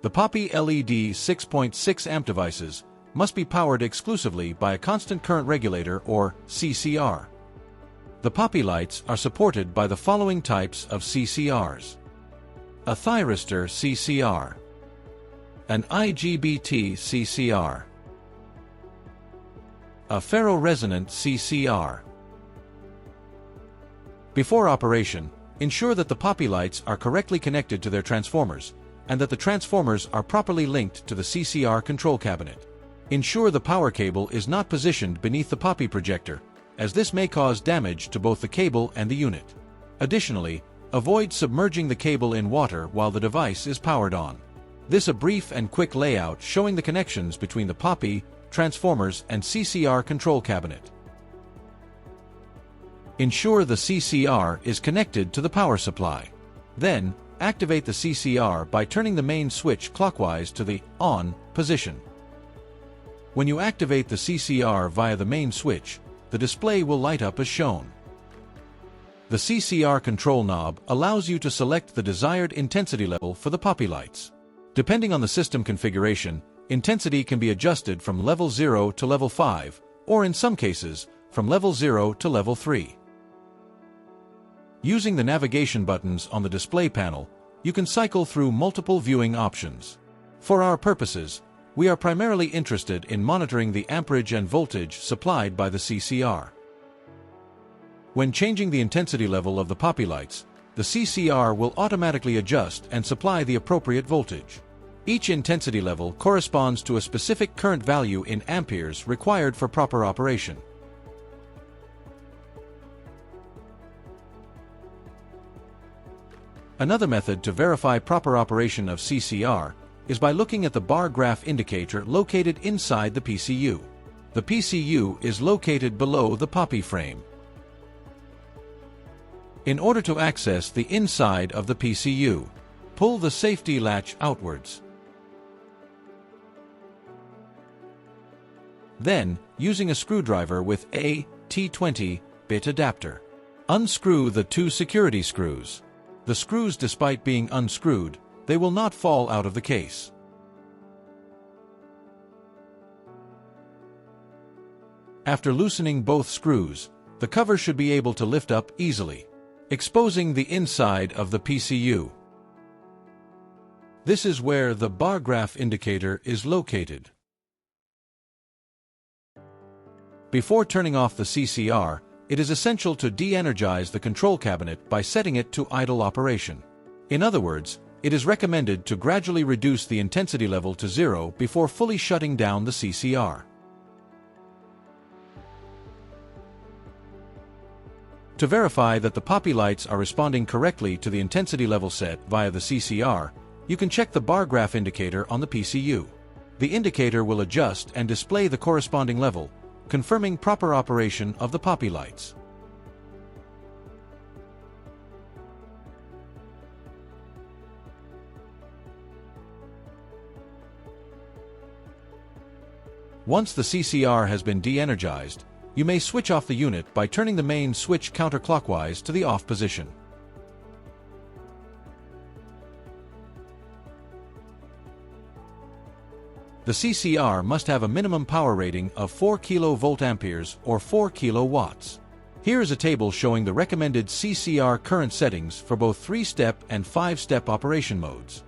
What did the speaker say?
The PAPI LED 6.6 amp devices must be powered exclusively by a constant current regulator or CCR. The PAPI lights are supported by the following types of CCRs: a thyristor CCR, an IGBT CCR, a ferroresonant CCR. Before operation, ensure that the PAPI lights are correctly connected to their transformers and that the transformers are properly linked to the CCR control cabinet. Ensure the power cable is not positioned beneath the PAPI projector, as this may cause damage to both the cable and the unit. Additionally, avoid submerging the cable in water while the device is powered on. This is a brief and quick layout showing the connections between the PAPI, transformers, and CCR control cabinet. Ensure the CCR is connected to the power supply. Then, activate the CCR by turning the main switch clockwise to the on position. When you activate the CCR via the main switch, the display will light up as shown. The CCR control knob allows you to select the desired intensity level for the PAPI lights. Depending on the system configuration, intensity can be adjusted from level 0 to level 5, or in some cases, from level 0 to level 3. Using the navigation buttons on the display panel, you can cycle through multiple viewing options. For our purposes, we are primarily interested in monitoring the amperage and voltage supplied by the CCR. When changing the intensity level of the PAPI lights, the CCR will automatically adjust and supply the appropriate voltage. Each intensity level corresponds to a specific current value in amperes required for proper operation. Another method to verify proper operation of CCR is by looking at the bar graph indicator located inside the PCU. The PCU is located below the PAPI frame. In order to access the inside of the PCU, pull the safety latch outwards. Then, using a screwdriver with a T20 bit adapter, unscrew the two security screws. The screws, despite being unscrewed, they will not fall out of the case. After loosening both screws, the cover should be able to lift up easily, exposing the inside of the PCU. This is where the bar graph indicator is located. Before turning off the CCR, it is essential to de-energize the control cabinet by setting it to idle operation. In other words, it is recommended to gradually reduce the intensity level to 0 before fully shutting down the CCR. To verify that the PAPI lights are responding correctly to the intensity level set via the CCR, you can check the bar graph indicator on the PCU. The indicator will adjust and display the corresponding level, confirming proper operation of the PAPI lights. Once the CCR has been de-energized, you may switch off the unit by turning the main switch counterclockwise to the off position. The CCR must have a minimum power rating of 4 kVA or 4 kW. Here is a table showing the recommended CCR current settings for both 3-step and 5-step operation modes.